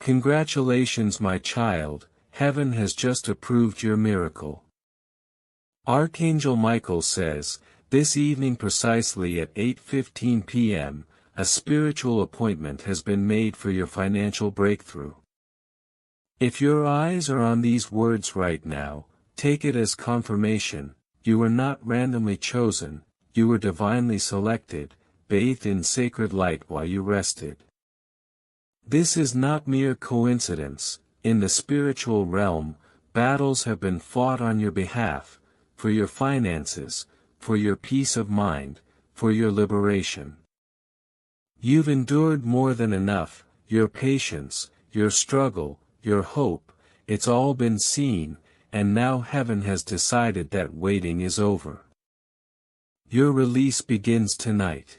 Congratulations, my child, heaven has just approved your miracle. Archangel Michael says, this evening precisely at 8:15 p.m., a spiritual appointment has been made for your financial breakthrough. If your eyes are on these words right now, take it as confirmation. You were not randomly chosen, you were divinely selected, bathed in sacred light while you rested. This is not mere coincidence. In the spiritual realm, battles have been fought on your behalf, for your finances, for your peace of mind, for your liberation. You've endured more than enough, your patience, your struggle, your hope, it's all been seen, and now heaven has decided that waiting is over. Your release begins tonight.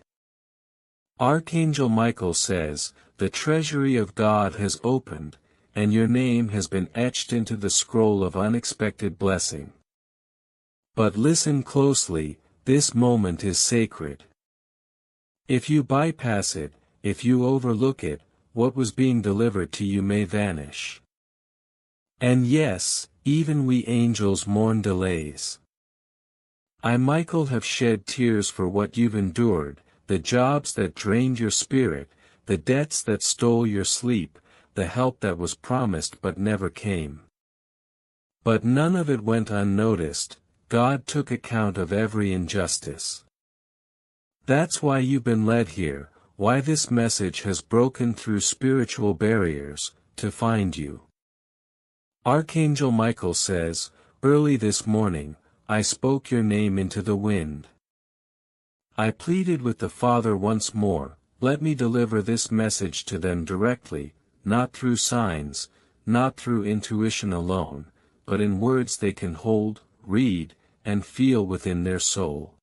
Archangel Michael says, the treasury of God has opened, and your name has been etched into the scroll of unexpected blessing. But listen closely, this moment is sacred. If you bypass it, if you overlook it, what was being delivered to you may vanish. And yes, even we angels mourn delays. I, Michael, have shed tears for what you've endured, the jobs that drained your spirit, the debts that stole your sleep, the help that was promised but never came. But none of it went unnoticed. God took account of every injustice. That's why you've been led here, why this message has broken through spiritual barriers, to find you. Archangel Michael says, early this morning, I spoke your name into the wind. I pleaded with the Father once more, let me deliver this message to them directly, not through signs, not through intuition alone, but in words they can hold, read, and feel within their soul.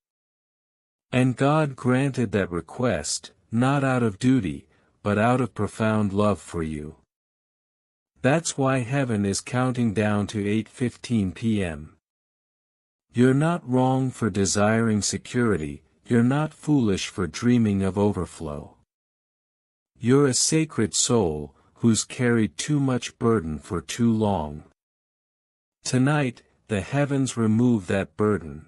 And God granted that request, not out of duty, but out of profound love for you. That's why heaven is counting down to 8:15 p.m. You're not wrong for desiring security, you're not foolish for dreaming of overflow. You're a sacred soul, who's carried too much burden for too long. Tonight, the heavens remove that burden.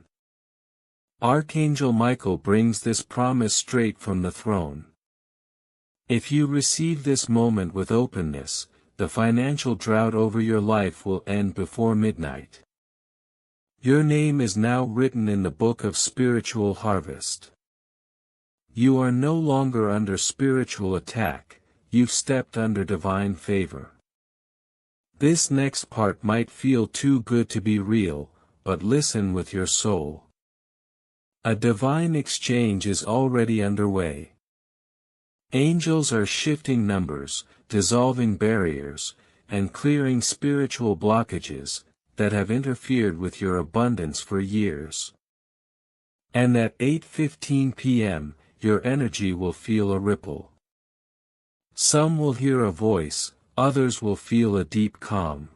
Archangel Michael brings this promise straight from the throne. If you receive this moment with openness, the financial drought over your life will end before midnight. Your name is now written in the book of spiritual harvest. You are no longer under spiritual attack, you've stepped under divine favor. This next part might feel too good to be real, but listen with your soul. A divine exchange is already underway. Angels are shifting numbers, dissolving barriers, and clearing spiritual blockages that have interfered with your abundance for years. And at 8:15 p.m., your energy will feel a ripple. Some will hear a voice, others will feel a deep calm.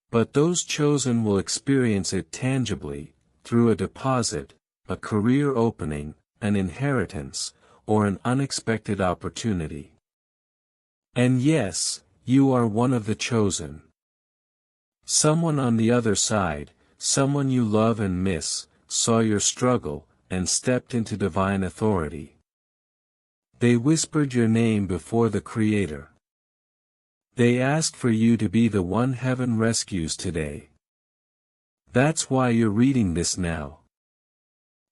But those chosen will experience it tangibly, through a deposit, a career opening, an inheritance, or an unexpected opportunity. And yes, you are one of the chosen. Someone on the other side, someone you love and miss, saw your struggle, and stepped into divine authority. They whispered your name before the Creator. They asked for you to be the one heaven rescues today. That's why you're reading this now.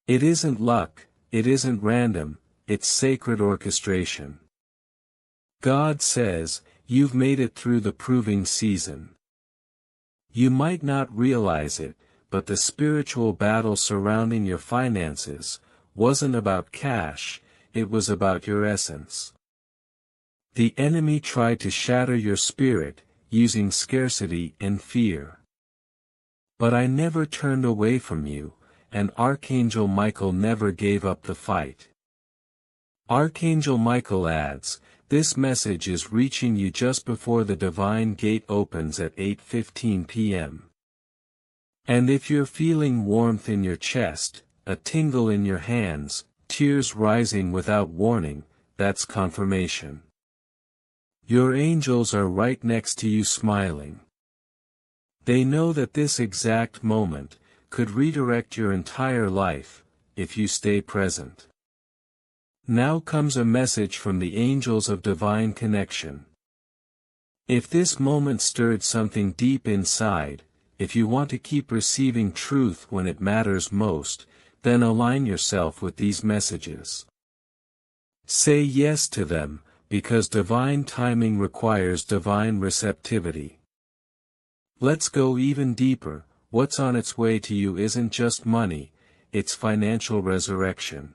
It isn't luck, it isn't random, it's sacred orchestration. God says, you've made it through the proving season. You might not realize it, but the spiritual battle surrounding your finances wasn't about cash, it was about your essence. The enemy tried to shatter your spirit, using scarcity and fear. But I never turned away from you, and Archangel Michael never gave up the fight. Archangel Michael adds, this message is reaching you just before the divine gate opens at 8:15 p.m. And if you're feeling warmth in your chest, a tingle in your hands, tears rising without warning, that's confirmation. Your angels are right next to you smiling. They know that this exact moment could redirect your entire life, if you stay present. Now comes a message from the angels of divine connection. If this moment stirred something deep inside, if you want to keep receiving truth when it matters most, then align yourself with these messages. Say yes to them, because divine timing requires divine receptivity. Let's go even deeper. What's on its way to you isn't just money, it's financial resurrection.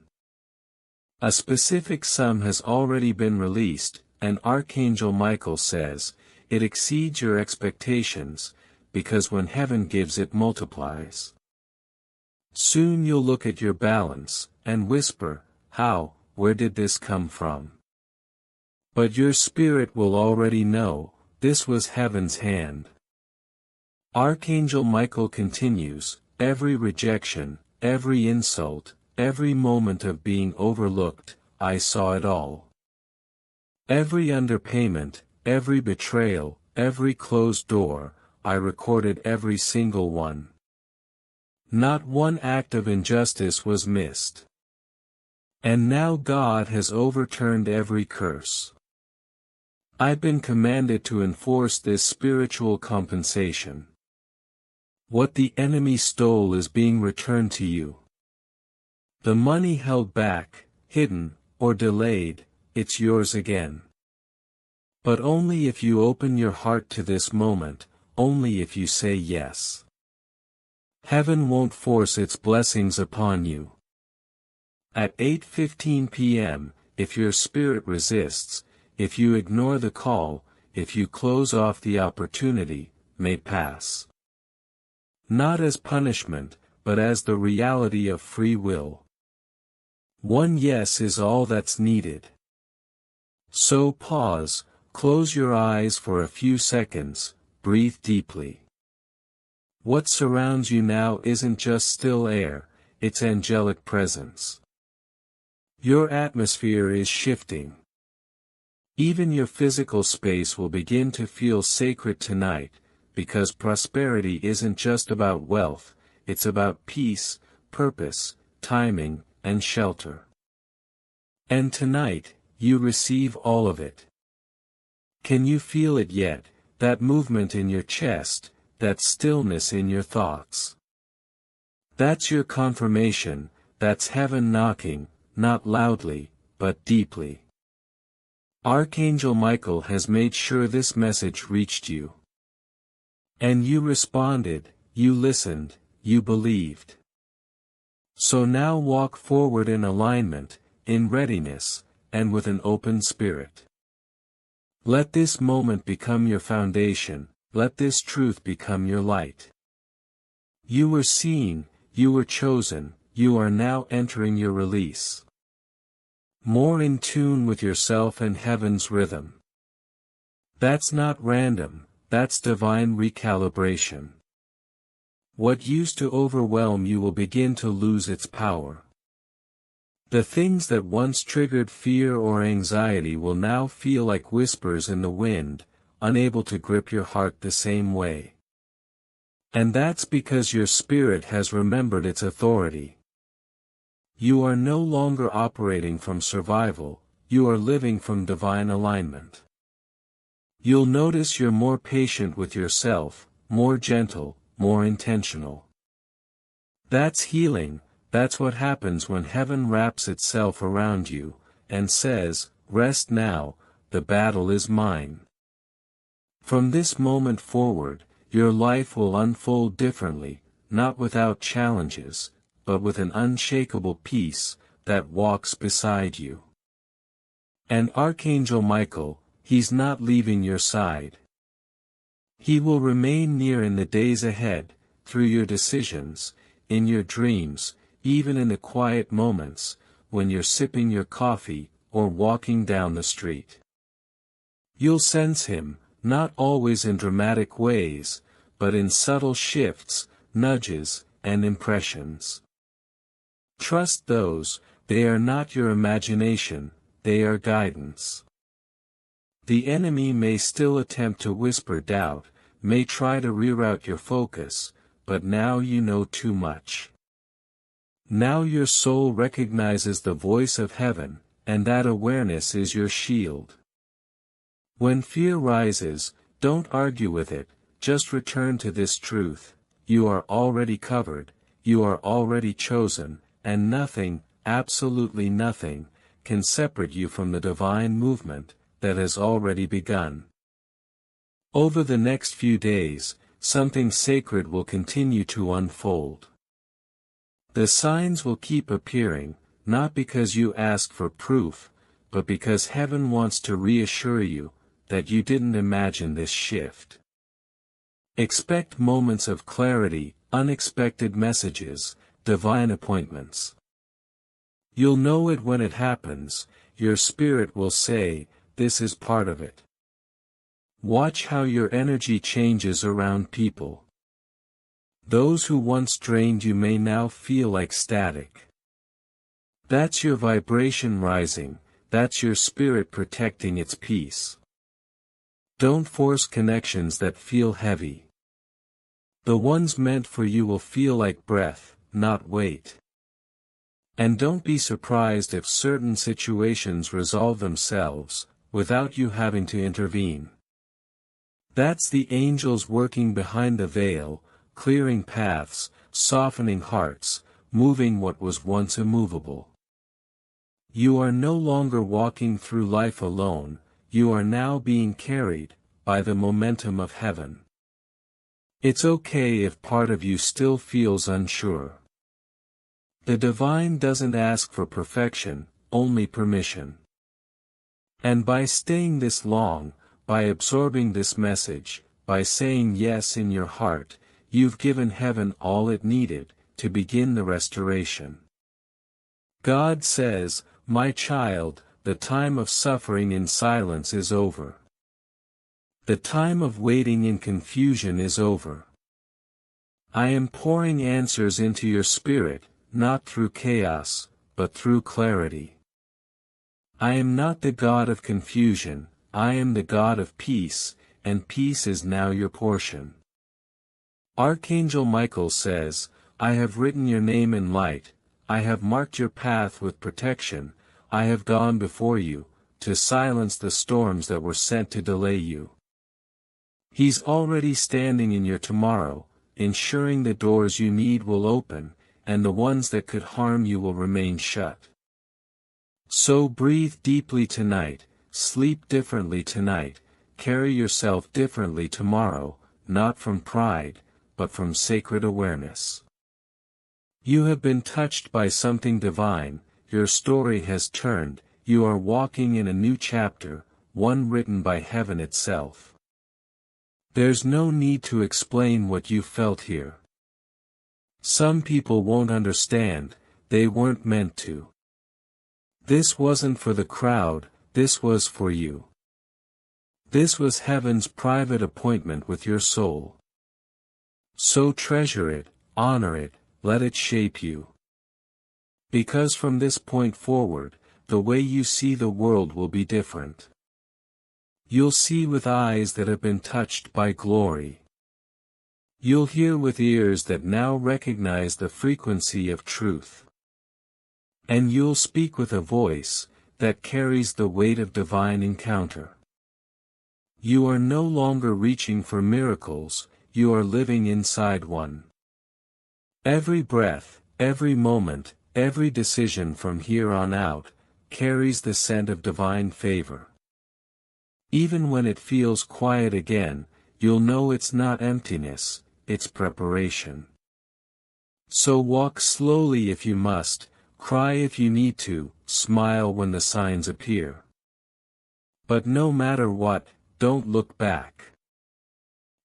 A specific sum has already been released, and Archangel Michael says, it exceeds your expectations, because when heaven gives it multiplies. Soon you'll look at your balance, and whisper, how, where did this come from? But your spirit will already know, this was heaven's hand. Archangel Michael continues, every rejection, every insult, every moment of being overlooked, I saw it all. Every underpayment, every betrayal, every closed door, I recorded every single one. Not one act of injustice was missed. And now God has overturned every curse. I've been commanded to enforce this spiritual compensation. What the enemy stole is being returned to you. The money held back, hidden, or delayed, it's yours again. But only if you open your heart to this moment, only if you say yes. Heaven won't force its blessings upon you. At 8:15 p.m., if your spirit resists, if you ignore the call, if you close off the opportunity, may pass. Not as punishment, but as the reality of free will. One yes is all that's needed. So pause, close your eyes for a few seconds, breathe deeply. What surrounds you now isn't just still air, it's angelic presence. Your atmosphere is shifting. Even your physical space will begin to feel sacred tonight, because prosperity isn't just about wealth, it's about peace, purpose, timing, and shelter. And tonight, you receive all of it. Can you feel it yet, that movement in your chest, that stillness in your thoughts? That's your confirmation, that's heaven knocking, not loudly, but deeply. Archangel Michael has made sure this message reached you. And you responded, you listened, you believed. So now walk forward in alignment, in readiness, and with an open spirit. Let this moment become your foundation, let this truth become your light. You were seen, you were chosen, you are now entering your release. More in tune with yourself and heaven's rhythm. That's not random, that's divine recalibration. What used to overwhelm you will begin to lose its power. The things that once triggered fear or anxiety will now feel like whispers in the wind, unable to grip your heart the same way. And that's because your spirit has remembered its authority. You are no longer operating from survival, you are living from divine alignment. You'll notice you're more patient with yourself, more gentle, more intentional. That's healing. That's what happens when heaven wraps itself around you, and says, rest now, the battle is mine. From this moment forward, your life will unfold differently, not without challenges, but with an unshakable peace, that walks beside you. And Archangel Michael, he's not leaving your side. He will remain near in the days ahead, through your decisions, in your dreams, even in the quiet moments, when you're sipping your coffee, or walking down the street. You'll sense him, not always in dramatic ways, but in subtle shifts, nudges, and impressions. Trust those, they are not your imagination, they are guidance. The enemy may still attempt to whisper doubt, may try to reroute your focus, but now you know too much. Now your soul recognizes the voice of heaven, and that awareness is your shield. When fear rises, don't argue with it, just return to this truth: you are already covered, you are already chosen, and nothing, absolutely nothing, can separate you from the divine movement that has already begun. Over the next few days, something sacred will continue to unfold. The signs will keep appearing, not because you ask for proof, but because heaven wants to reassure you that you didn't imagine this shift. Expect moments of clarity, unexpected messages, divine appointments. You'll know it when it happens. Your spirit will say, "This is part of it." Watch how your energy changes around people. Those who once drained you may now feel like static. That's your vibration rising, that's your spirit protecting its peace. Don't force connections that feel heavy. The ones meant for you will feel like breath, not weight. And don't be surprised if certain situations resolve themselves, without you having to intervene. That's the angels working behind the veil, clearing paths, softening hearts, moving what was once immovable. You are no longer walking through life alone, you are now being carried by the momentum of heaven. It's okay if part of you still feels unsure. The divine doesn't ask for perfection, only permission. And by staying this long, by absorbing this message, by saying yes in your heart, you've given heaven all it needed to begin the restoration. God says, "My child, the time of suffering in silence is over. The time of waiting in confusion is over. I am pouring answers into your spirit, not through chaos, but through clarity. I am not the God of confusion, I am the God of peace, and peace is now your portion." Archangel Michael says, "I have written your name in light, I have marked your path with protection, I have gone before you, to silence the storms that were sent to delay you." He's already standing in your tomorrow, ensuring the doors you need will open, and the ones that could harm you will remain shut. So breathe deeply tonight, sleep differently tonight, carry yourself differently tomorrow, not from pride, but from sacred awareness. You have been touched by something divine, your story has turned, you are walking in a new chapter, one written by heaven itself. There's no need to explain what you felt here. Some people won't understand, they weren't meant to. This wasn't for the crowd, this was for you. This was heaven's private appointment with your soul. So treasure it, honor it, let it shape you. Because from this point forward, the way you see the world will be different. You'll see with eyes that have been touched by glory. You'll hear with ears that now recognize the frequency of truth. And you'll speak with a voice that carries the weight of divine encounter. You are no longer reaching for miracles, you are living inside one. Every breath, every moment, every decision from here on out, carries the scent of divine favor. Even when it feels quiet again, you'll know it's not emptiness, it's preparation. So walk slowly if you must, cry if you need to, smile when the signs appear. But no matter what, don't look back.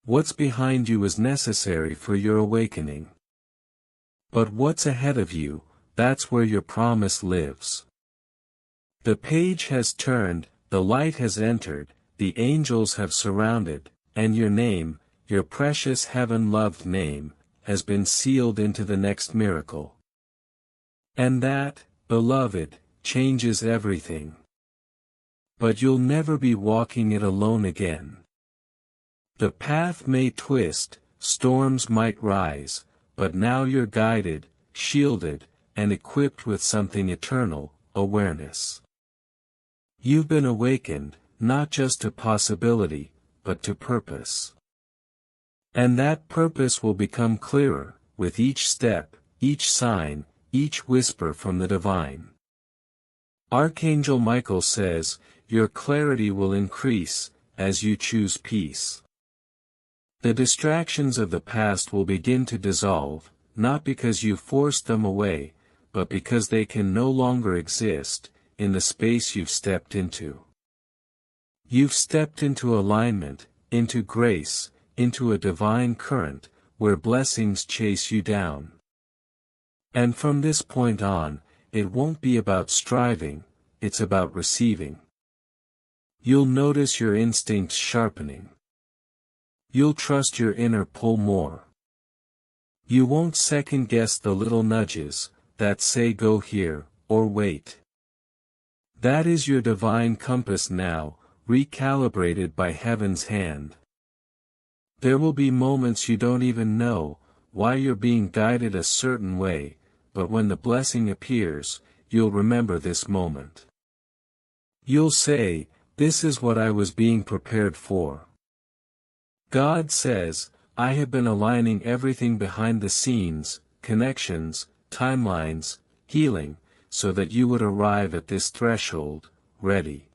What's behind you is necessary for your awakening. But what's ahead of you, that's where your promise lives. The page has turned, the light has entered, the angels have surrounded, and your name, your precious heaven-loved name, has been sealed into the next miracle. And that, beloved, changes everything. But you'll never be walking it alone again. The path may twist, storms might rise, but now you're guided, shielded, and equipped with something eternal, awareness. You've been awakened, not just to possibility, but to purpose. And that purpose will become clearer, with each step, each sign, each whisper from the divine. Archangel Michael says, your clarity will increase, as you choose peace. The distractions of the past will begin to dissolve, not because you forced them away, but because they can no longer exist, in the space you've stepped into. You've stepped into alignment, into grace, into a divine current, where blessings chase you down. And from this point on, it won't be about striving, it's about receiving. You'll notice your instincts sharpening. You'll trust your inner pull more. You won't second-guess the little nudges, that say go here, or wait. That is your divine compass now, recalibrated by heaven's hand. There will be moments you don't even know why you're being guided a certain way, but when the blessing appears, you'll remember this moment. You'll say, this is what I was being prepared for. God says, I have been aligning everything behind the scenes, connections, timelines, healing, so that you would arrive at this threshold, ready.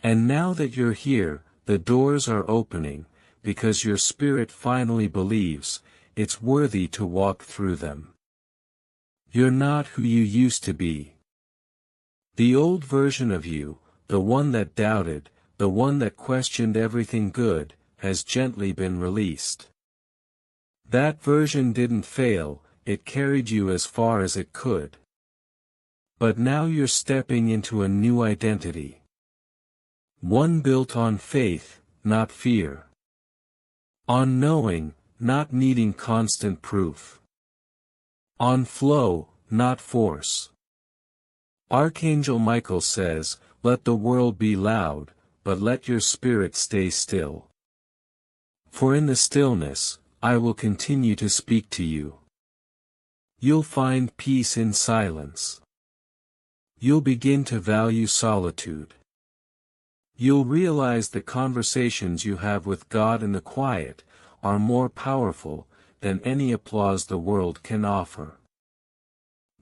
And now that you're here, the doors are opening, because your spirit finally believes, it's worthy to walk through them. You're not who you used to be. The old version of you, the one that doubted, the one that questioned everything good, has gently been released. That version didn't fail, it carried you as far as it could. But now you're stepping into a new identity. One built on faith, not fear. On knowing, not needing constant proof. On flow, not force. Archangel Michael says, let the world be loud, but let your spirit stay still. For in the stillness, I will continue to speak to you. You'll find peace in silence. You'll begin to value solitude. You'll realize the conversations you have with God in the quiet are more powerful than any applause the world can offer.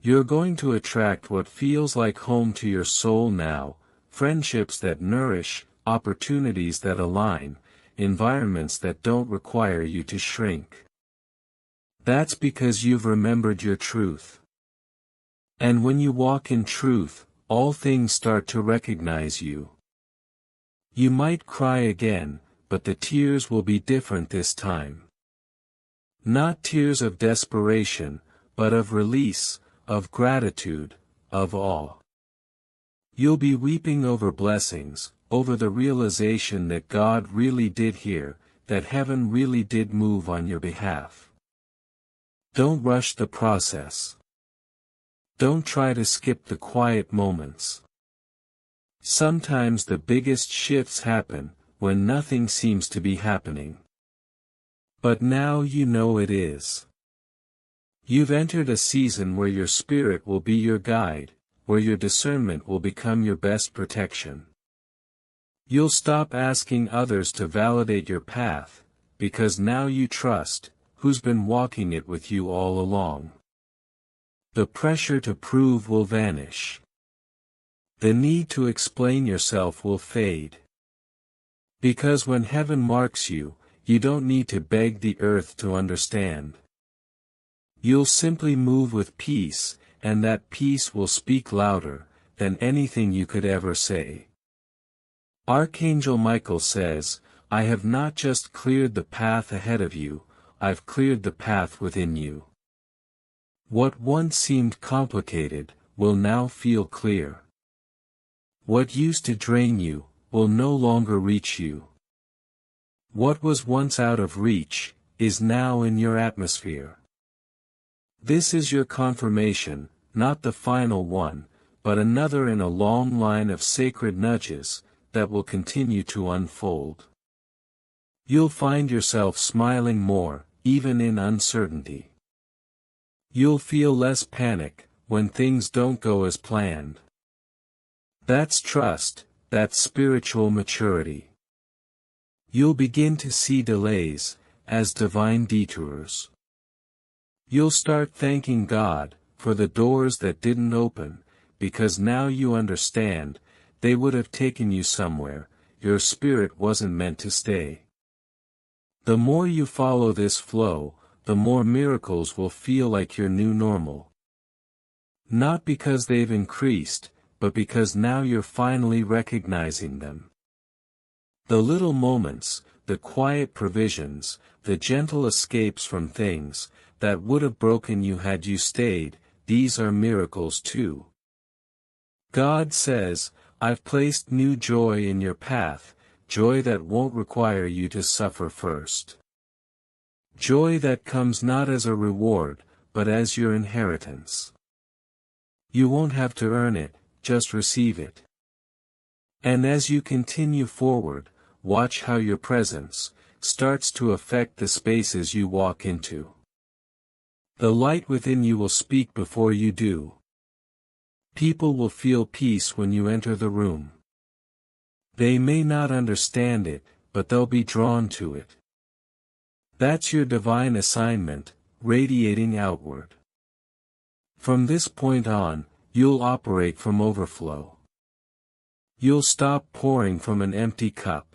You're going to attract what feels like home to your soul now, friendships that nourish, opportunities that align, environments that don't require you to shrink. That's because you've remembered your truth. And when you walk in truth, all things start to recognize you. You might cry again, but the tears will be different this time. Not tears of desperation, but of release, of gratitude, of awe. You'll be weeping over blessings, over the realization that God really did hear, that heaven really did move on your behalf. Don't rush the process. Don't try to skip the quiet moments. Sometimes the biggest shifts happen when nothing seems to be happening. But now you know it is. You've entered a season where your spirit will be your guide, where your discernment will become your best protection. You'll stop asking others to validate your path, because now you trust who's been walking it with you all along. The pressure to prove will vanish. The need to explain yourself will fade. Because when heaven marks you, you don't need to beg the earth to understand. You'll simply move with peace, and that peace will speak louder than anything you could ever say. Archangel Michael says, I have not just cleared the path ahead of you, I've cleared the path within you. What once seemed complicated, will now feel clear. What used to drain you, will no longer reach you. What was once out of reach, is now in your atmosphere. This is your confirmation, not the final one, but another in a long line of sacred nudges that will continue to unfold. You'll find yourself smiling more, even in uncertainty. You'll feel less panic when things don't go as planned. That's trust, that's spiritual maturity. You'll begin to see delays as divine detours. You'll start thanking God for the doors that didn't open, because now you understand, they would have taken you somewhere, your spirit wasn't meant to stay. The more you follow this flow, the more miracles will feel like your new normal. Not because they've increased, but because now you're finally recognizing them. The little moments, the quiet provisions, the gentle escapes from things that would have broken you had you stayed, these are miracles too. God says, I've placed new joy in your path, joy that won't require you to suffer first. Joy that comes not as a reward, but as your inheritance. You won't have to earn it, just receive it. And as you continue forward, watch how your presence starts to affect the spaces you walk into. The light within you will speak before you do. People will feel peace when you enter the room. They may not understand it, but they'll be drawn to it. That's your divine assignment, radiating outward. From this point on, you'll operate from overflow. You'll stop pouring from an empty cup.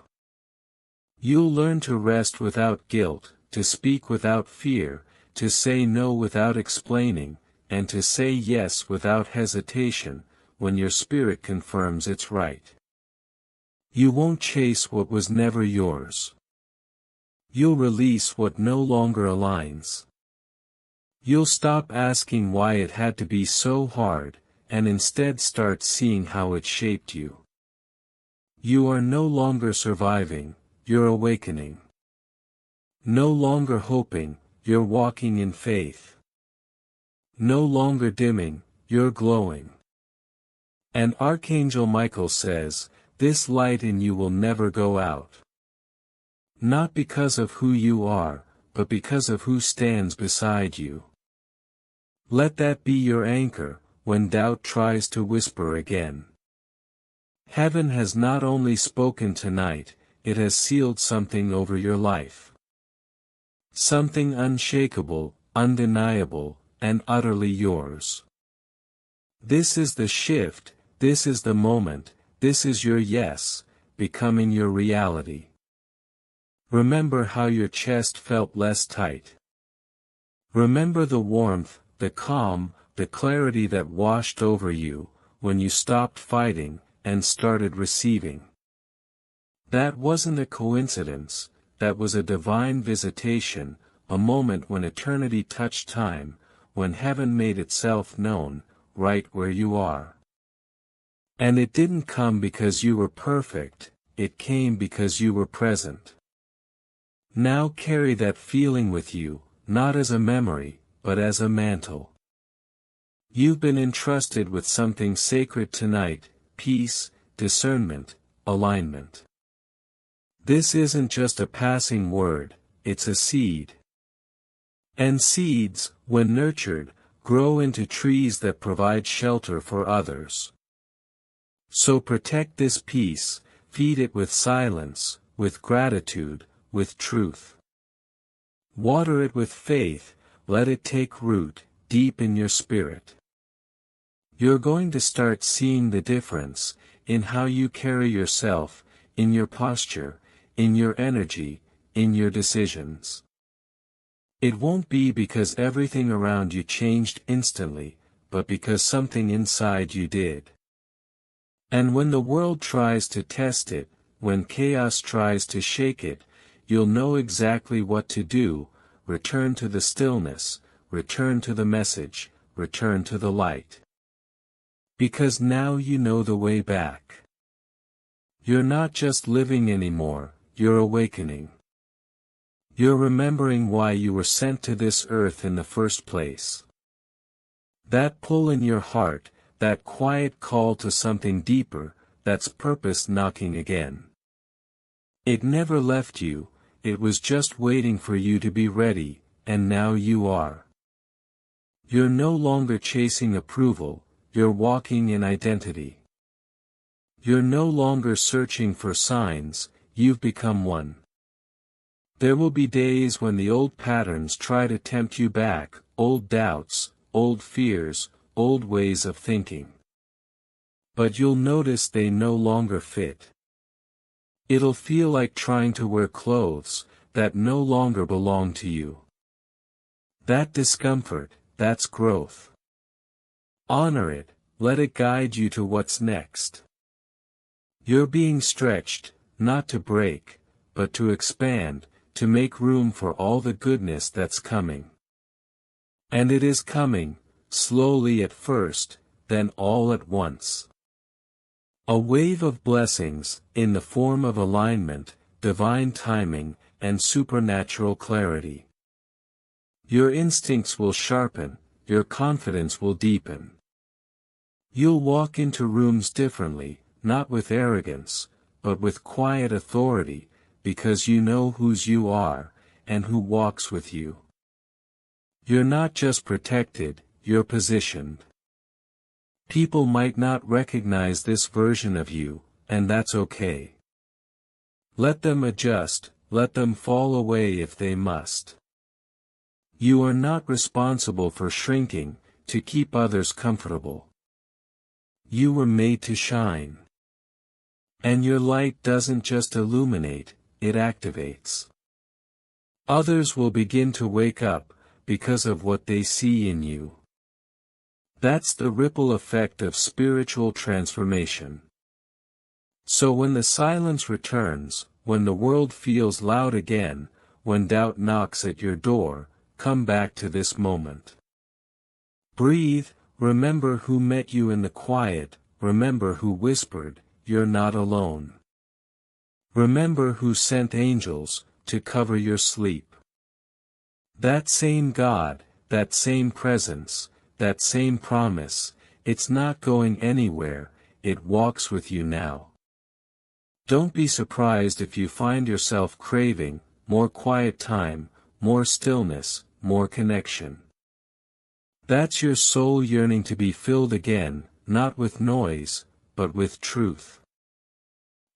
You'll learn to rest without guilt, to speak without fear, to say no without explaining, and to say yes without hesitation, when your spirit confirms it's right. You won't chase what was never yours. You'll release what no longer aligns. You'll stop asking why it had to be so hard, and instead start seeing how it shaped you. You are no longer surviving, you're awakening. No longer hoping, you're walking in faith. No longer dimming, you're glowing. And Archangel Michael says, this light in you will never go out. Not because of who you are, but because of who stands beside you. Let that be your anchor, when doubt tries to whisper again. Heaven has not only spoken tonight, it has sealed something over your life. Something unshakable, undeniable, and utterly yours. This is the shift, this is the moment, this is your yes, becoming your reality. Remember how your chest felt less tight. Remember the warmth, the calm, the clarity that washed over you, when you stopped fighting, and started receiving. That wasn't a coincidence, that was a divine visitation, a moment when eternity touched time, when heaven made itself known, right where you are. And it didn't come because you were perfect, it came because you were present. Now carry that feeling with you, not as a memory, but as a mantle. You've been entrusted with something sacred tonight, peace, discernment, alignment. This isn't just a passing word, it's a seed. And seeds, when nurtured, grow into trees that provide shelter for others. So protect this peace, feed it with silence, with gratitude, with truth. Water it with faith, let it take root, deep in your spirit. You're going to start seeing the difference, in how you carry yourself, in your posture, in your energy, in your decisions. It won't be because everything around you changed instantly, but because something inside you did. And when the world tries to test it, when chaos tries to shake it, you'll know exactly what to do, return to the stillness, return to the message, return to the light. Because now you know the way back. You're not just living anymore, you're awakening. You're remembering why you were sent to this earth in the first place. That pull in your heart, that quiet call to something deeper, that's purpose knocking again. It never left you, it was just waiting for you to be ready, and now you are. You're no longer chasing approval, you're walking in identity. You're no longer searching for signs, you've become one. There will be days when the old patterns try to tempt you back, old doubts, old fears, old ways of thinking. But you'll notice they no longer fit. It'll feel like trying to wear clothes that no longer belong to you. That discomfort, that's growth. Honor it, let it guide you to what's next. You're being stretched, not to break, but to expand, to make room for all the goodness that's coming. And it is coming, slowly at first, then all at once. A wave of blessings, in the form of alignment, divine timing, and supernatural clarity. Your instincts will sharpen, your confidence will deepen. You'll walk into rooms differently, not with arrogance, but with quiet authority, because you know whose you are, and who walks with you. You're not just protected, you're positioned. People might not recognize this version of you, and that's okay. Let them adjust, let them fall away if they must. You are not responsible for shrinking, to keep others comfortable. You were made to shine. And your light doesn't just illuminate, it activates. Others will begin to wake up, because of what they see in you. That's the ripple effect of spiritual transformation. So when the silence returns, when the world feels loud again, when doubt knocks at your door, come back to this moment. Breathe, remember who met you in the quiet, remember who whispered, "You're not alone." Remember who sent angels, to cover your sleep. That same God, that same presence, that same promise, it's not going anywhere, it walks with you now. Don't be surprised if you find yourself craving more quiet time, more stillness, more connection. That's your soul yearning to be filled again, not with noise, but with truth.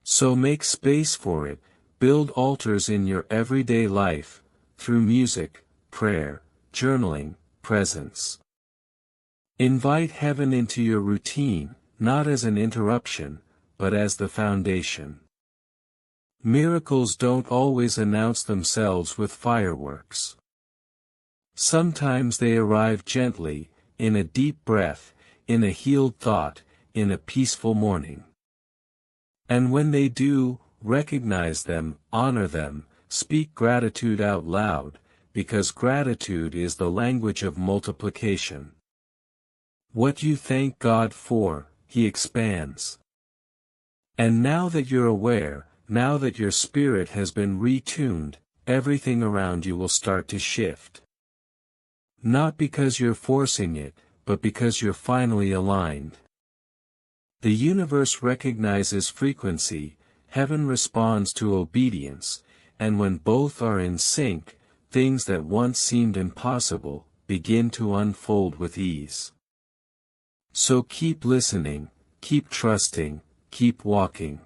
So make space for it, build altars in your everyday life, through music, prayer, journaling, presence. Invite heaven into your routine, not as an interruption, but as the foundation. Miracles don't always announce themselves with fireworks. Sometimes they arrive gently, in a deep breath, in a healed thought, in a peaceful morning. And when they do, recognize them, honor them, speak gratitude out loud, because gratitude is the language of multiplication. What you thank God for, He expands. And now that you're aware, now that your spirit has been retuned, everything around you will start to shift. Not because you're forcing it, but because you're finally aligned. The universe recognizes frequency, heaven responds to obedience, and when both are in sync, things that once seemed impossible, begin to unfold with ease. So keep listening, keep trusting, keep walking.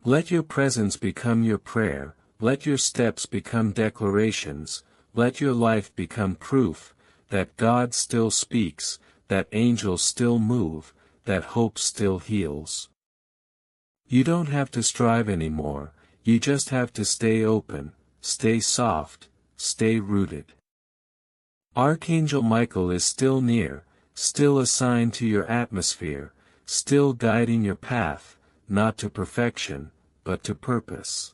Let your presence become your prayer, let your steps become declarations, let your life become proof, that God still speaks, that angels still move, that hope still heals. You don't have to strive anymore, you just have to stay open, stay soft, stay rooted. Archangel Michael is still near, still assigned to your atmosphere, still guiding your path, not to perfection, but to purpose.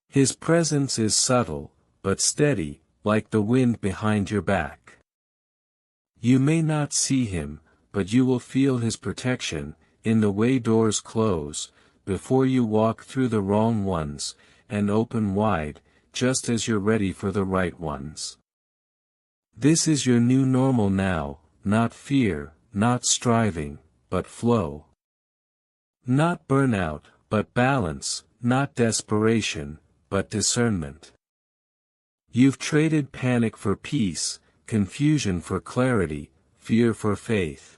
His presence is subtle, but steady, like the wind behind your back. You may not see him, but you will feel his protection, in the way doors close, before you walk through the wrong ones, and open wide, just as you're ready for the right ones. This is your new normal now, not fear, not striving, but flow. Not burnout, but balance, not desperation, but discernment. You've traded panic for peace, confusion for clarity, fear for faith.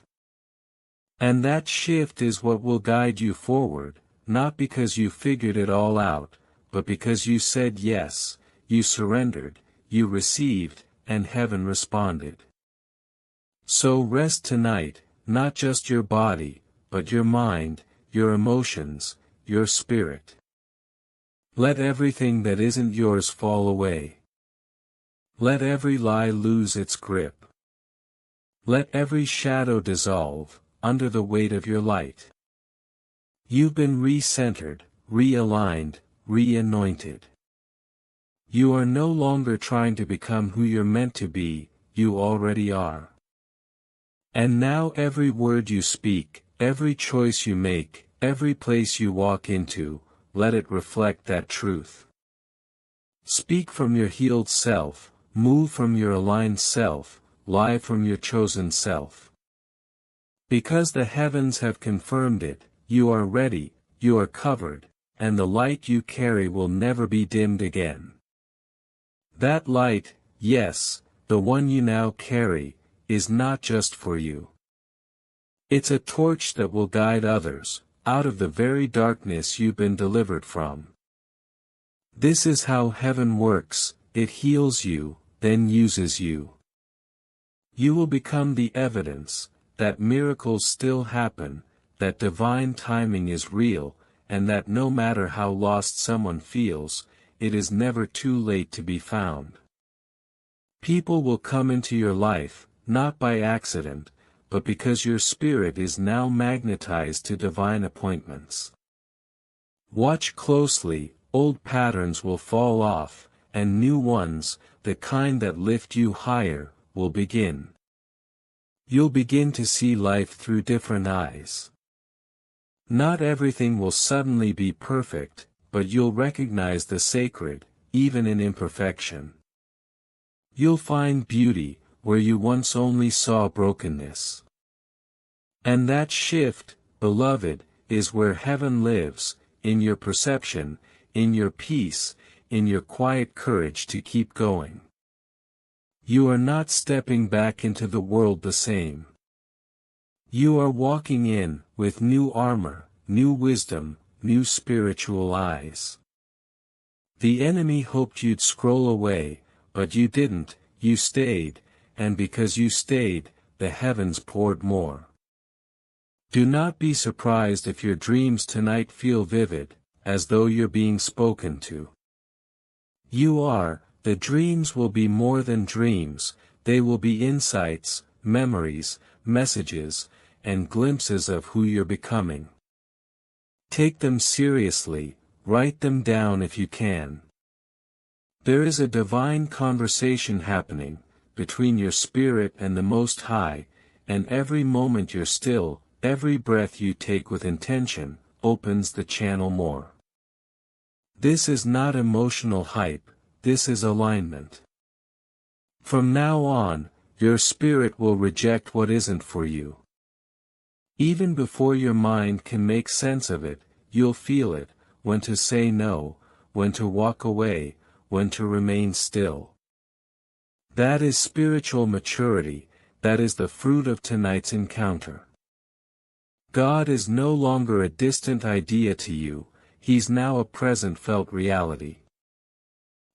And that shift is what will guide you forward, not because you figured it all out, but because you said yes, you surrendered, you received, and heaven responded. So rest tonight, not just your body, but your mind, your emotions, your spirit. Let everything that isn't yours fall away. Let every lie lose its grip. Let every shadow dissolve, under the weight of your light. You've been re-centered, realigned, re-anointed. You are no longer trying to become who you're meant to be, you already are. And now every word you speak, every choice you make, every place you walk into, let it reflect that truth. Speak from your healed self, move from your aligned self, lie from your chosen self. Because the heavens have confirmed it, you are ready, you are covered, and the light you carry will never be dimmed again. That light, yes, the one you now carry, is not just for you. It's a torch that will guide others, out of the very darkness you've been delivered from. This is how heaven works, it heals you, then uses you. You will become the evidence, that miracles still happen, that divine timing is real, and that no matter how lost someone feels, it is never too late to be found. People will come into your life, not by accident, but because your spirit is now magnetized to divine appointments. Watch closely, old patterns will fall off, and new ones, the kind that lift you higher, will begin. You'll begin to see life through different eyes. Not everything will suddenly be perfect, but you'll recognize the sacred, even in imperfection. You'll find beauty, where you once only saw brokenness. And that shift, beloved, is where heaven lives, in your perception, in your peace, in your quiet courage to keep going. You are not stepping back into the world the same. You are walking in, with new armor, new wisdom, new spiritual eyes. The enemy hoped you'd scroll away, but you didn't, you stayed, and because you stayed, the heavens poured more. Do not be surprised if your dreams tonight feel vivid, as though you're being spoken to. You are, the dreams will be more than dreams, they will be insights, memories, messages, and glimpses of who you're becoming. Take them seriously, write them down if you can. There is a divine conversation happening, between your spirit and the Most High, and every moment you're still, every breath you take with intention, opens the channel more. This is not emotional hype, this is alignment. From now on, your spirit will reject what isn't for you. Even before your mind can make sense of it, you'll feel it, when to say no, when to walk away, when to remain still. That is spiritual maturity, that is the fruit of tonight's encounter. God is no longer a distant idea to you, He's now a present felt reality.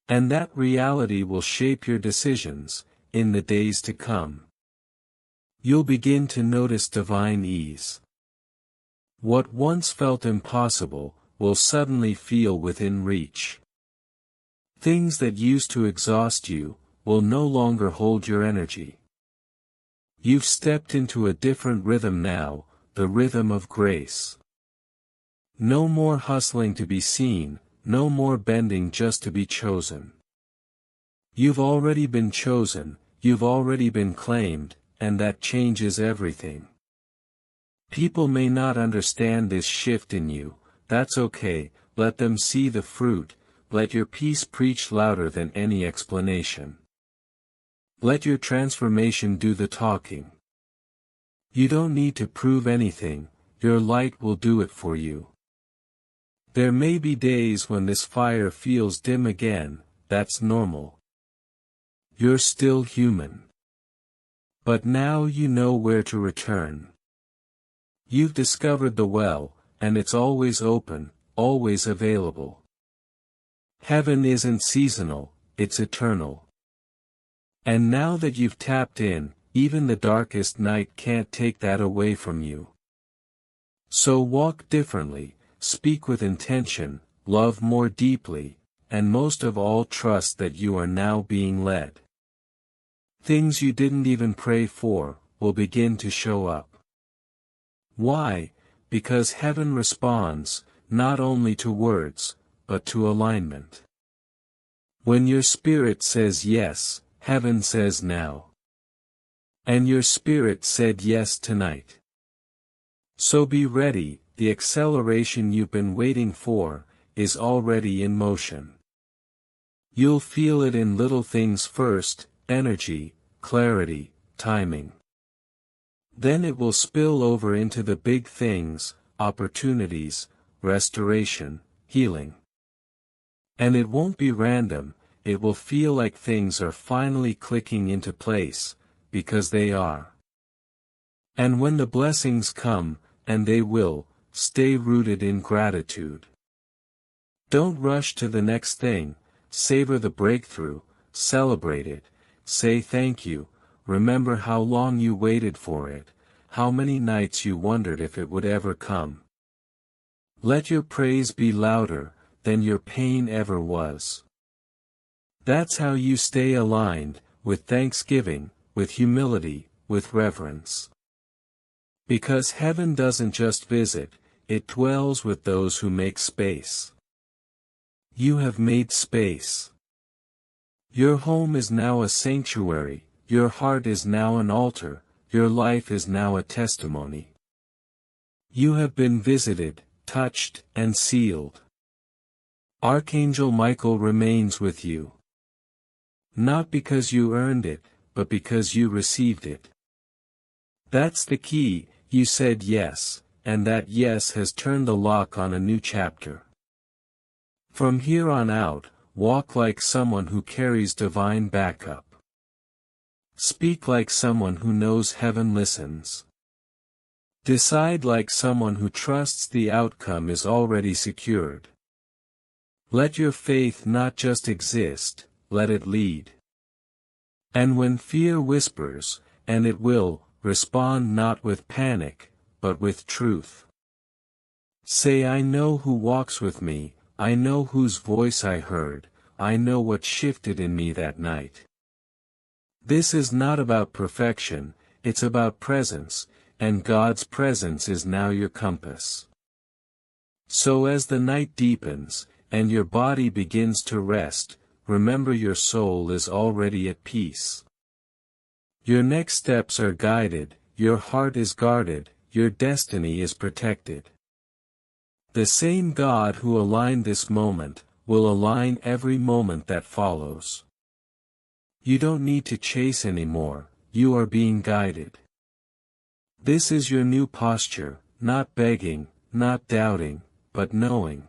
And that reality will shape your decisions, in the days to come. You'll begin to notice divine ease. What once felt impossible, will suddenly feel within reach. Things that used to exhaust you, will no longer hold your energy. You've stepped into a different rhythm now, the rhythm of grace. No more hustling to be seen, no more bending just to be chosen. You've already been chosen, you've already been claimed, and that changes everything. People may not understand this shift in you, that's okay, let them see the fruit, let your peace preach louder than any explanation. Let your transformation do the talking. You don't need to prove anything, your light will do it for you. There may be days when this fire feels dim again, that's normal. You're still human. But now you know where to return. You've discovered the well, and it's always open, always available. Heaven isn't seasonal, it's eternal. And now that you've tapped in, even the darkest night can't take that away from you. So walk differently, speak with intention, love more deeply, and most of all trust that you are now being led. Things you didn't even pray for, will begin to show up. Why? Because heaven responds, not only to words, but to alignment. When your spirit says yes, heaven says now. And your spirit said yes tonight. So be ready, the acceleration you've been waiting for, is already in motion. You'll feel it in little things first, energy, clarity, timing. Then it will spill over into the big things, opportunities, restoration, healing. And it won't be random, it will feel like things are finally clicking into place, because they are. And when the blessings come, and they will, stay rooted in gratitude. Don't rush to the next thing, savor the breakthrough, celebrate it, say thank you, remember how long you waited for it, how many nights you wondered if it would ever come. Let your praise be louder than your pain ever was. That's how you stay aligned, with thanksgiving, with humility, with reverence. Because heaven doesn't just visit, it dwells with those who make space. You have made space. Your home is now a sanctuary, your heart is now an altar, your life is now a testimony. You have been visited, touched, and sealed. Archangel Michael remains with you. Not because you earned it, but because you received it. That's the key, you said yes, and that yes has turned the lock on a new chapter. From here on out, walk like someone who carries divine backup. Speak like someone who knows heaven listens. Decide like someone who trusts the outcome is already secured. Let your faith not just exist, let it lead. And when fear whispers, and it will, respond not with panic, but with truth. Say I know who walks with me, I know whose voice I heard, I know what shifted in me that night. This is not about perfection, it's about presence, and God's presence is now your compass. So as the night deepens, and your body begins to rest, remember your soul is already at peace. Your next steps are guided, your heart is guarded, your destiny is protected. The same God who aligned this moment, will align every moment that follows. You don't need to chase anymore, you are being guided. This is your new posture, not begging, not doubting, but knowing.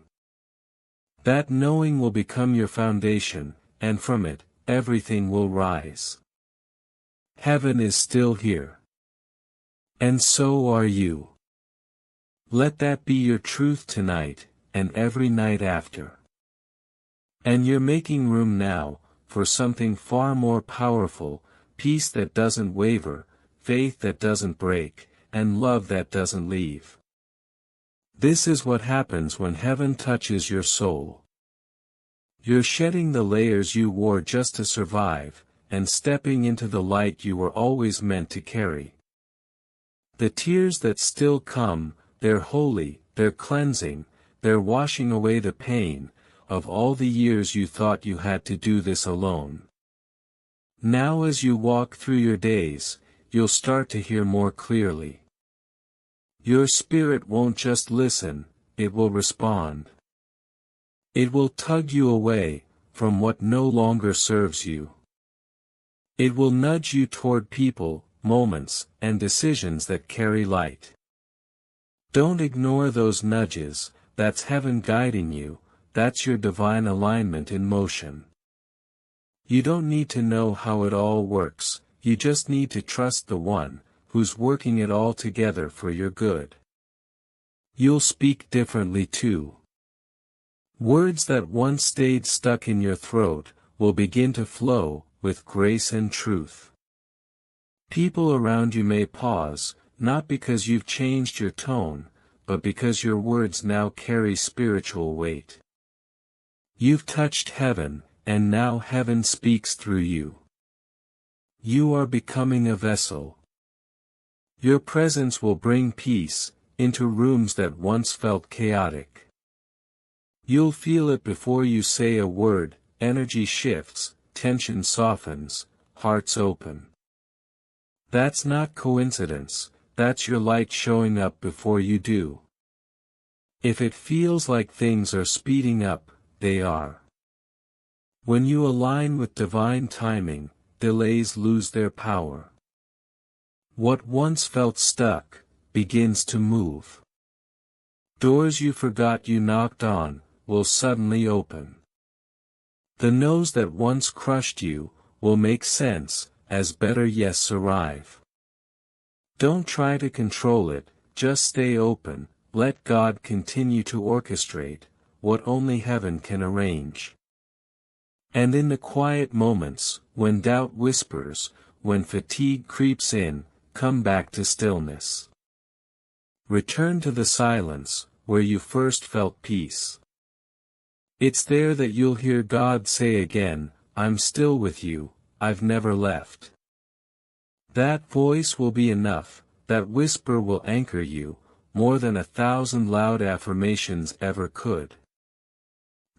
That knowing will become your foundation, and from it, everything will rise. Heaven is still here. And so are you. Let that be your truth tonight, and every night after. And you're making room now, for something far more powerful, peace that doesn't waver, faith that doesn't break, and love that doesn't leave. This is what happens when heaven touches your soul. You're shedding the layers you wore just to survive, and stepping into the light you were always meant to carry. The tears that still come, they're holy, they're cleansing, they're washing away the pain, of all the years you thought you had to do this alone. Now as you walk through your days, you'll start to hear more clearly. Your spirit won't just listen, it will respond. It will tug you away, from what no longer serves you. It will nudge you toward people, moments, and decisions that carry light. Don't ignore those nudges. That's heaven guiding you. That's your divine alignment in motion. You don't need to know how it all works, you just need to trust the one who's working it all together for your good. You'll speak differently too. Words that once stayed stuck in your throat will begin to flow with grace and truth. People around you may pause, not because you've changed your tone, but because your words now carry spiritual weight. You've touched heaven, and now heaven speaks through you. You are becoming a vessel. Your presence will bring peace into rooms that once felt chaotic. You'll feel it before you say a word, energy shifts, tension softens, hearts open. That's not coincidence, that's your light showing up before you do. If it feels like things are speeding up, they are. When you align with divine timing, delays lose their power. What once felt stuck begins to move. Doors you forgot you knocked on will suddenly open. The no's that once crushed you will make sense as better yes arrive. Don't try to control it, just stay open, let God continue to orchestrate what only heaven can arrange. And in the quiet moments, when doubt whispers, when fatigue creeps in, come back to stillness. Return to the silence, where you first felt peace. It's there that you'll hear God say again, I'm still with you, I've never left. That voice will be enough, that whisper will anchor you, more than 1,000 loud affirmations ever could.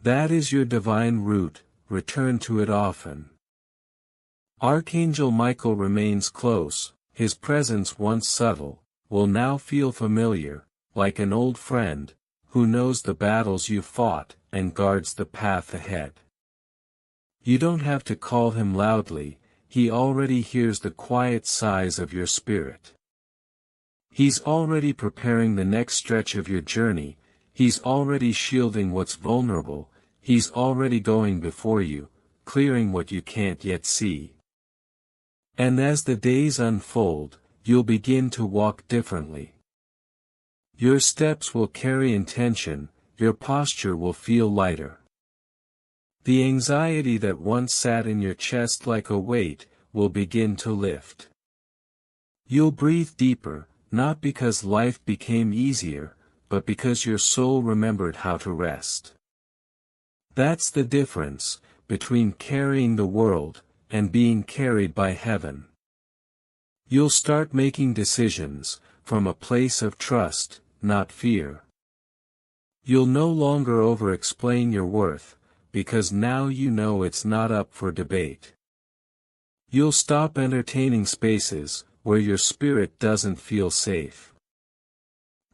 That is your divine root, return to it often. Archangel Michael remains close, his presence once subtle, will now feel familiar, like an old friend, who knows the battles you fought, and guards the path ahead. You don't have to call him loudly, he already hears the quiet sighs of your spirit. He's already preparing the next stretch of your journey, he's already shielding what's vulnerable, he's already going before you, clearing what you can't yet see. And as the days unfold, you'll begin to walk differently. Your steps will carry intention, your posture will feel lighter. The anxiety that once sat in your chest like a weight, will begin to lift. You'll breathe deeper, not because life became easier, but because your soul remembered how to rest. That's the difference between carrying the world and being carried by heaven. You'll start making decisions from a place of trust, not fear. You'll no longer over-explain your worth, because now you know it's not up for debate. You'll stop entertaining spaces where your spirit doesn't feel safe.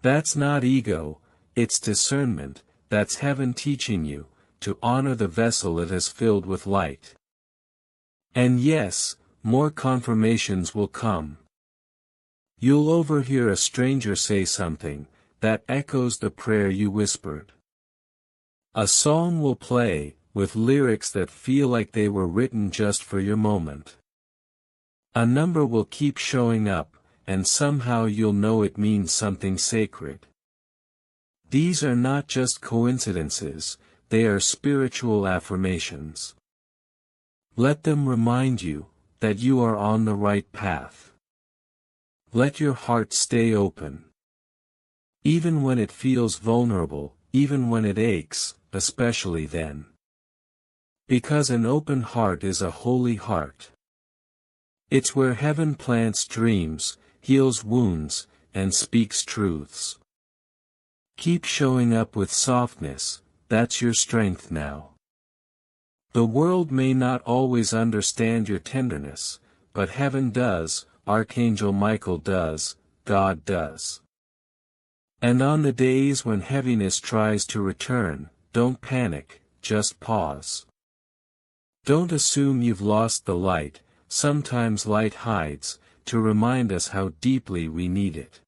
That's not ego, it's discernment, that's heaven teaching you to honor the vessel it has filled with light. And yes, more confirmations will come. You'll overhear a stranger say something that echoes the prayer you whispered. A song will play, with lyrics that feel like they were written just for your moment. A number will keep showing up, and somehow you'll know it means something sacred. These are not just coincidences, they are spiritual affirmations. Let them remind you that you are on the right path. Let your heart stay open. Even when it feels vulnerable, even when it aches, especially then. Because an open heart is a holy heart. It's where heaven plants dreams, heals wounds, and speaks truths. Keep showing up with softness, that's your strength now. The world may not always understand your tenderness, but heaven does, Archangel Michael does, God does. And on the days when heaviness tries to return, don't panic, just pause. Don't assume you've lost the light, sometimes light hides, to remind us how deeply we need it.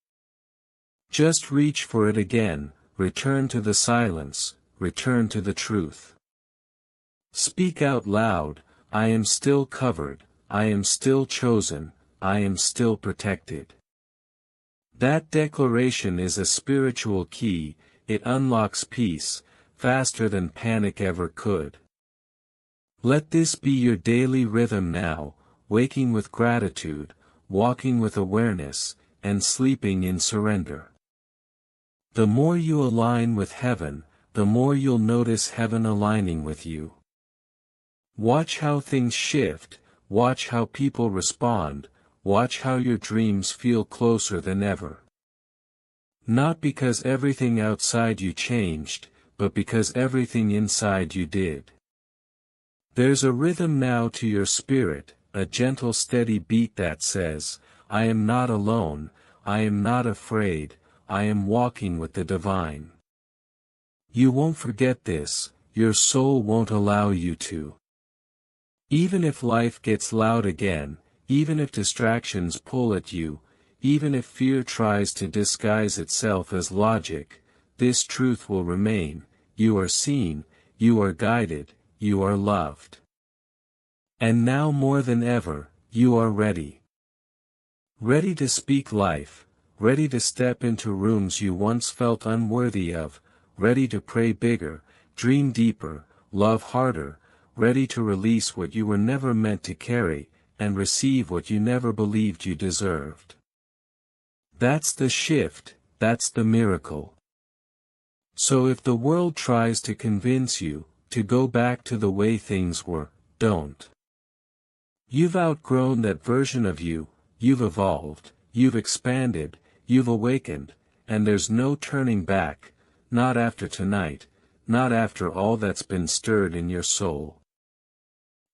Just reach for it again, return to the silence, return to the truth. Speak out loud, I am still covered, I am still chosen, I am still protected. That declaration is a spiritual key, it unlocks peace, faster than panic ever could. Let this be your daily rhythm now, waking with gratitude, walking with awareness, and sleeping in surrender. The more you align with heaven, the more you'll notice heaven aligning with you. Watch how things shift, watch how people respond, watch how your dreams feel closer than ever. Not because everything outside you changed, but because everything inside you did. There's a rhythm now to your spirit, a gentle steady beat that says, I am not alone, I am not afraid, I am walking with the divine. You won't forget this, your soul won't allow you to. Even if life gets loud again, even if distractions pull at you, even if fear tries to disguise itself as logic, this truth will remain, you are seen, you are guided, you are loved. And now more than ever, you are ready. Ready to speak life, ready to step into rooms you once felt unworthy of, ready to pray bigger, dream deeper, love harder, ready to release what you were never meant to carry, and receive what you never believed you deserved. That's the shift, that's the miracle. So if the world tries to convince you to go back to the way things were, don't. You've outgrown that version of you, you've evolved, you've expanded, you've awakened, and there's no turning back, not after tonight, not after all that's been stirred in your soul.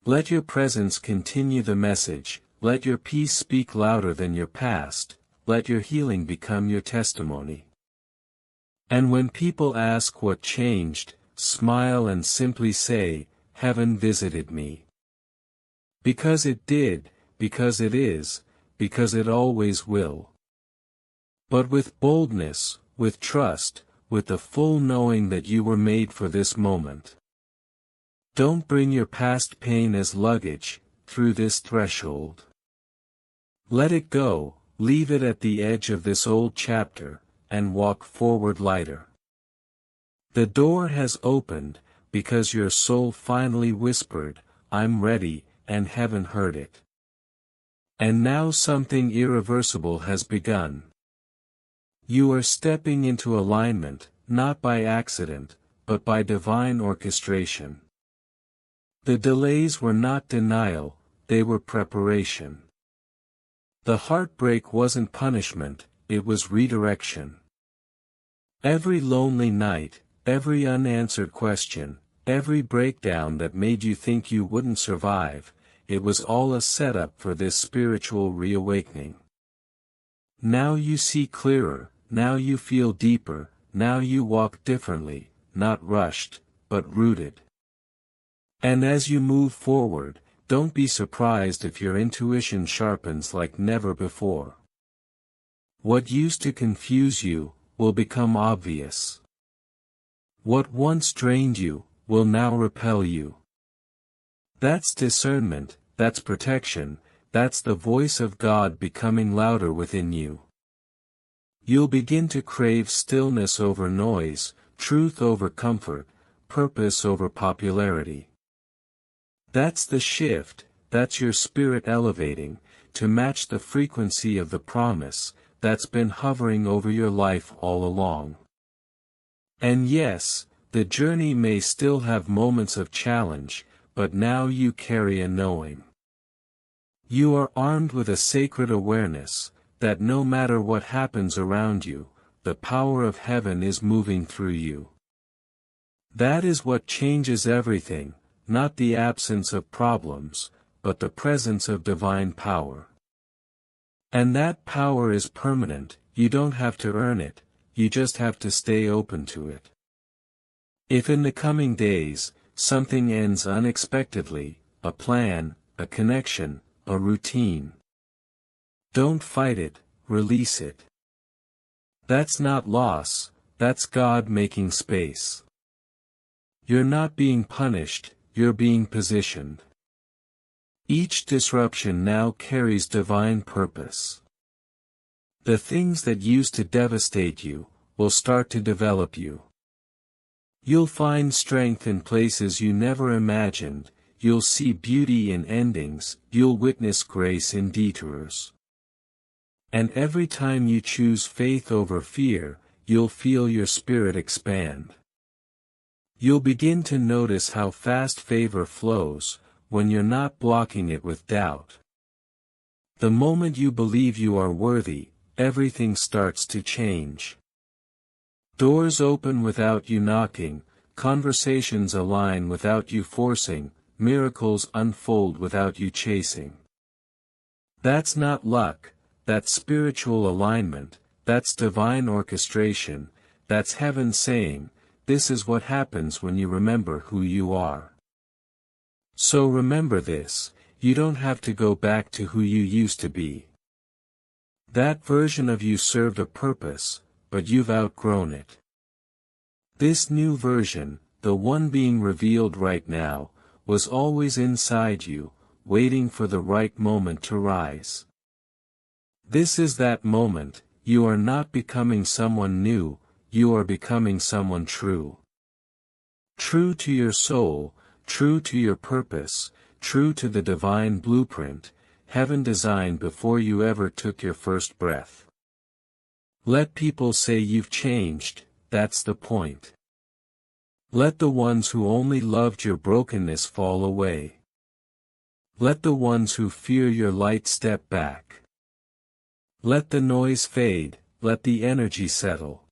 Let your presence continue the message, let your peace speak louder than your past, let your healing become your testimony. And when people ask what changed, smile and simply say, Heaven visited me. Because it did, because it is, because it always will. But with boldness, with trust, with the full knowing that you were made for this moment. Don't bring your past pain as luggage, through this threshold. Let it go, leave it at the edge of this old chapter, and walk forward lighter. The door has opened, because your soul finally whispered, I'm ready, and heaven heard it. And now something irreversible has begun. You are stepping into alignment, not by accident, but by divine orchestration. The delays were not denial, they were preparation. The heartbreak wasn't punishment, it was redirection. Every lonely night, every unanswered question, every breakdown that made you think you wouldn't survive, it was all a setup for this spiritual reawakening. Now you see clearer, now you feel deeper, now you walk differently, not rushed, but rooted. And as you move forward, don't be surprised if your intuition sharpens like never before. What used to confuse you, will become obvious. What once drained you, will now repel you. That's discernment, that's protection, that's the voice of God becoming louder within you. You'll begin to crave stillness over noise, truth over comfort, purpose over popularity. That's the shift, that's your spirit elevating, to match the frequency of the promise, that's been hovering over your life all along. And yes, the journey may still have moments of challenge, but now you carry a knowing. You are armed with a sacred awareness, that no matter what happens around you, the power of heaven is moving through you. That is what changes everything, not the absence of problems, but the presence of divine power. And that power is permanent, you don't have to earn it, you just have to stay open to it. If in the coming days, something ends unexpectedly, a plan, a connection, a routine, Don't fight it, release it. That's not loss, that's God making space. You're not being punished, you're being positioned. Each disruption now carries divine purpose. The things that used to devastate you will start to develop you. You'll find strength in places you never imagined, you'll see beauty in endings, you'll witness grace in detours. And every time you choose faith over fear, you'll feel your spirit expand. You'll begin to notice how fast favor flows, when you're not blocking it with doubt. The moment you believe you are worthy, everything starts to change. Doors open without you knocking, conversations align without you forcing, miracles unfold without you chasing. That's not luck, that's spiritual alignment, that's divine orchestration, that's heaven saying, this is what happens when you remember who you are. So remember this, you don't have to go back to who you used to be. That version of you served a purpose, but you've outgrown it. This new version, the one being revealed right now, was always inside you, waiting for the right moment to rise. This is that moment, you are not becoming someone new, you are becoming someone true. True to your soul, true to your purpose, true to the divine blueprint, heaven designed before you ever took your first breath. Let people say you've changed, that's the point. Let the ones who only loved your brokenness fall away. Let the ones who fear your light step back. Let the noise fade, let the energy settle.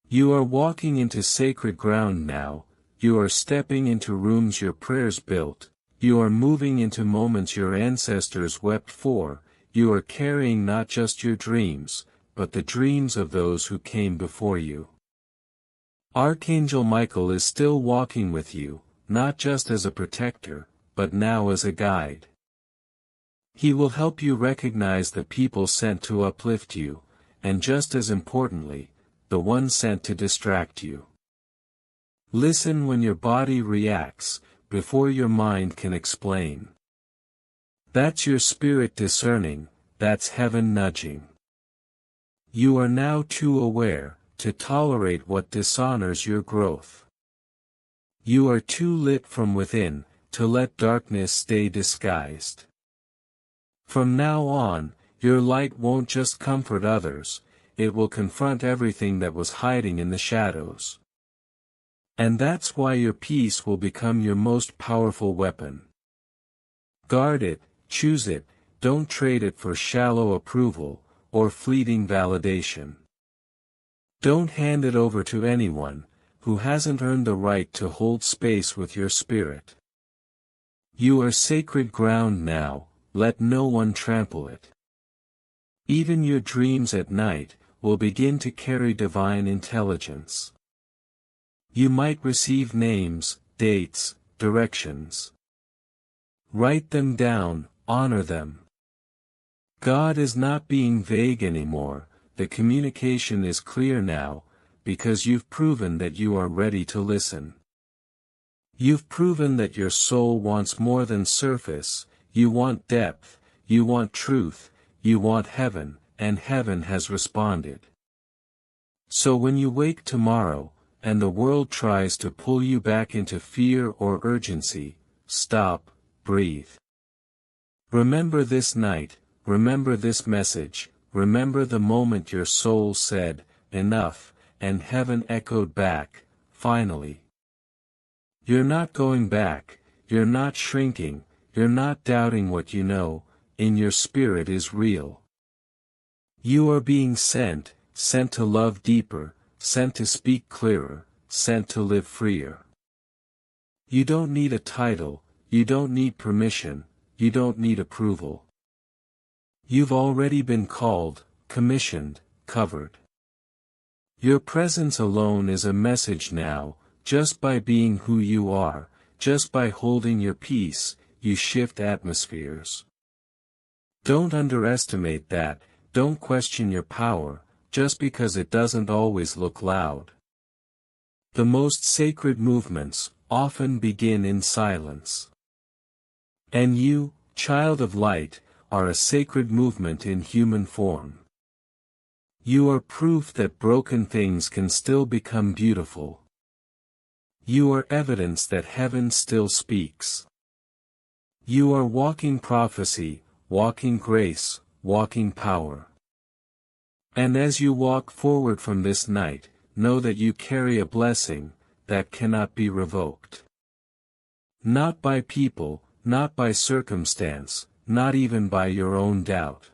You are walking into sacred ground now, you are stepping into rooms your prayers built, you are moving into moments your ancestors wept for, you are carrying not just your dreams, but the dreams of those who came before you. Archangel Michael is still walking with you, not just as a protector, but now as a guide. He will help you recognize the people sent to uplift you, and just as importantly, the ones sent to distract you. Listen when your body reacts, before your mind can explain. That's your spirit discerning, that's heaven nudging. You are now too aware to tolerate what dishonors your growth. You are too lit from within to let darkness stay disguised. From now on, your light won't just comfort others, it will confront everything that was hiding in the shadows. And that's why your peace will become your most powerful weapon. Guard it, choose it, don't trade it for shallow approval, or fleeting validation. Don't hand it over to anyone who hasn't earned the right to hold space with your spirit. You are sacred ground now, let no one trample it. Even your dreams at night will begin to carry divine intelligence. You might receive names, dates, directions. Write them down, honor them. God is not being vague anymore, the communication is clear now, because you've proven that you are ready to listen. You've proven that your soul wants more than surface, you want depth, you want truth, you want heaven, and heaven has responded. So when you wake tomorrow, and the world tries to pull you back into fear or urgency, stop, breathe. Remember this night, remember this message, remember the moment your soul said, enough, and heaven echoed back, finally. You're not going back, you're not shrinking, you're not doubting what you know, in your spirit is real. You are being sent to love deeper, sent to speak clearer, sent to live freer. You don't need a title, you don't need permission, you don't need approval. You've already been called, commissioned, covered. Your presence alone is a message now, just by being who you are, just by holding your peace, you shift atmospheres. Don't underestimate that, don't question your power, just because it doesn't always look loud. The most sacred movements often begin in silence. And you, child of light, are a sacred movement in human form. You are proof that broken things can still become beautiful. You are evidence that heaven still speaks. You are walking prophecy, walking grace, walking power. And as you walk forward from this night, know that you carry a blessing that cannot be revoked. Not by people, not by circumstance, not even by your own doubt.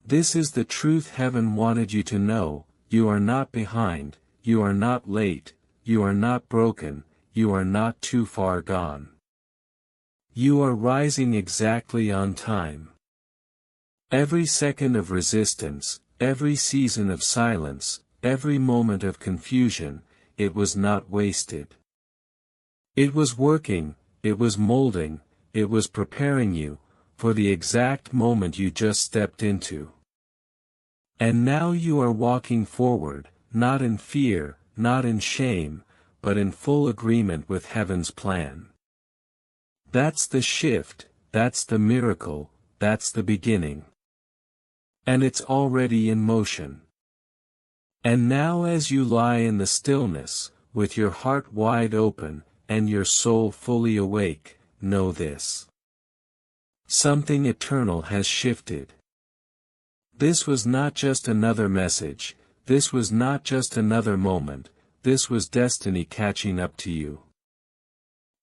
This is the truth heaven wanted you to know: you are not behind, you are not late, you are not broken, you are not too far gone. You are rising exactly on time. Every second of resistance, every season of silence, every moment of confusion, it was not wasted. It was working, it was molding, it was preparing you for the exact moment you just stepped into. And now you are walking forward, not in fear, not in shame, but in full agreement with heaven's plan. That's the shift, that's the miracle, that's the beginning. And it's already in motion. And now as you lie in the stillness, with your heart wide open, and your soul fully awake, know this: something eternal has shifted. This was not just another message, this was not just another moment, this was destiny catching up to you.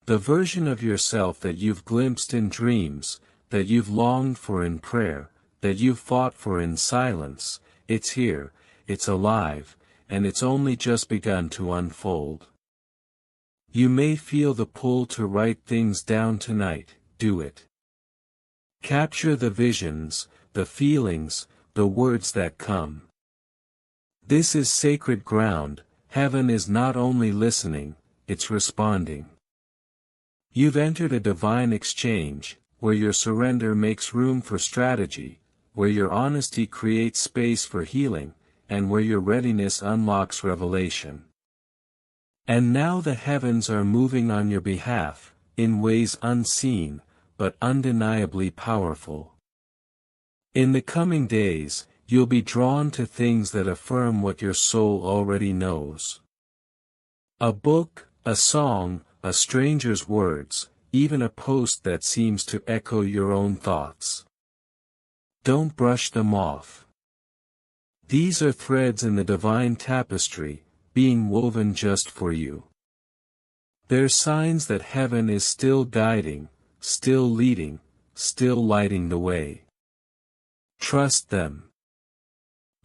The version of yourself that you've glimpsed in dreams, that you've longed for in prayer, that you've fought for in silence, it's here, it's alive, and it's only just begun to unfold. You may feel the pull to write things down tonight. Do it. Capture the visions, the feelings, the words that come. This is sacred ground. Heaven is not only listening, it's responding. You've entered a divine exchange, where your surrender makes room for strategy, where your honesty creates space for healing, and where your readiness unlocks revelation. And now the heavens are moving on your behalf, in ways unseen, but undeniably powerful. In the coming days, you'll be drawn to things that affirm what your soul already knows. A book, a song, a stranger's words, even a post that seems to echo your own thoughts. Don't brush them off. These are threads in the divine tapestry, being woven just for you. They're signs that heaven is still guiding, still leading, still lighting the way. Trust them.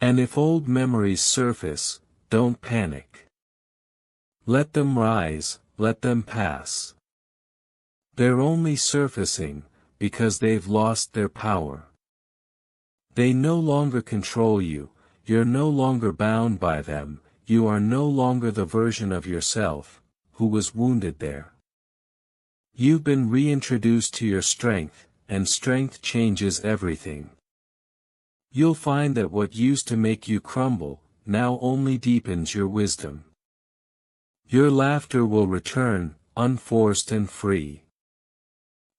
And if old memories surface, don't panic. Let them rise, let them pass. They're only surfacing, because they've lost their power. They no longer control you, you're no longer bound by them, you are no longer the version of yourself who was wounded there. You've been reintroduced to your strength, and strength changes everything. You'll find that what used to make you crumble, now only deepens your wisdom. Your laughter will return, unforced and free.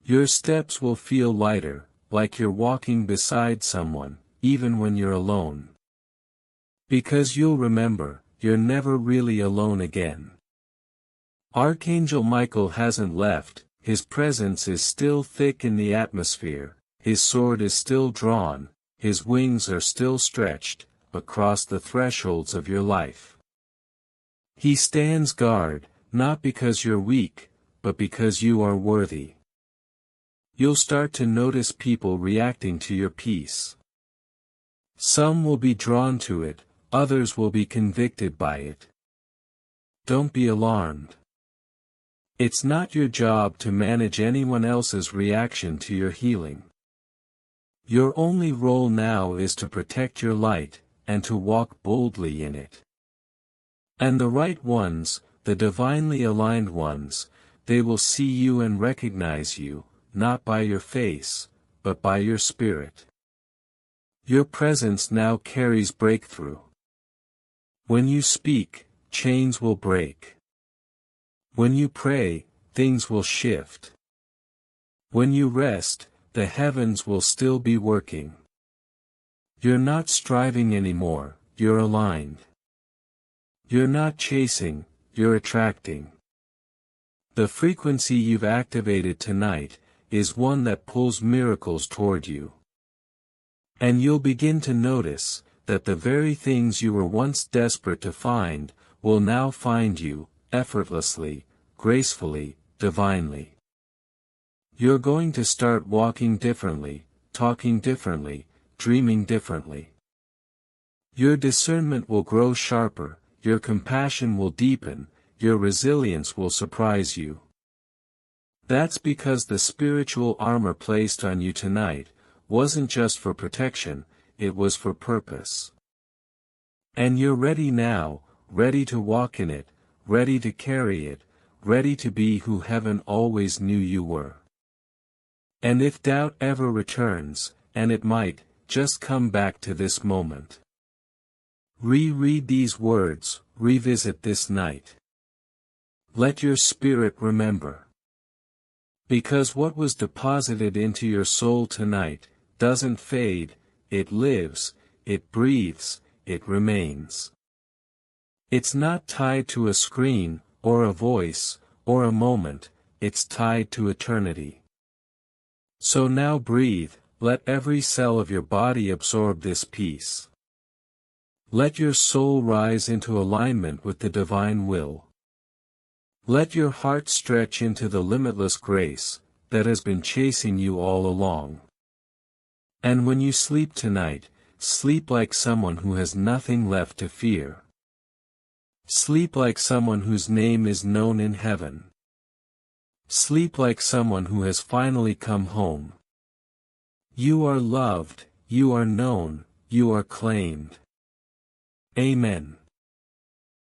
Your steps will feel lighter, like you're walking beside someone, even when you're alone. Because you'll remember, you're never really alone again. Archangel Michael hasn't left, his presence is still thick in the atmosphere, his sword is still drawn, his wings are still stretched, across the thresholds of your life. He stands guard, not because you're weak, but because you are worthy. You'll start to notice people reacting to your peace. Some will be drawn to it, others will be convicted by it. Don't be alarmed. It's not your job to manage anyone else's reaction to your healing. Your only role now is to protect your light, and to walk boldly in it. And the right ones, the divinely aligned ones, they will see you and recognize you, not by your face, but by your spirit. Your presence now carries breakthrough. When you speak, chains will break. When you pray, things will shift. When you rest, the heavens will still be working. You're not striving anymore, you're aligned. You're not chasing, you're attracting. The frequency you've activated tonight is one that pulls miracles toward you. And you'll begin to notice that the very things you were once desperate to find will now find you, effortlessly, gracefully, divinely. You're going to start walking differently, talking differently, dreaming differently. Your discernment will grow sharper, your compassion will deepen, your resilience will surprise you. That's because the spiritual armor placed on you tonight wasn't just for protection, it was for purpose. And you're ready now, ready to walk in it, ready to carry it, ready to be who heaven always knew you were. And if doubt ever returns, and it might, just come back to this moment. Reread these words, revisit this night. Let your spirit remember. Because what was deposited into your soul tonight doesn't fade, it lives, it breathes, it remains. It's not tied to a screen, or a voice, or a moment, it's tied to eternity. So now breathe, let every cell of your body absorb this peace. Let your soul rise into alignment with the divine will. Let your heart stretch into the limitless grace that has been chasing you all along. And when you sleep tonight, sleep like someone who has nothing left to fear. Sleep like someone whose name is known in heaven. Sleep like someone who has finally come home. You are loved, you are known, you are claimed. Amen.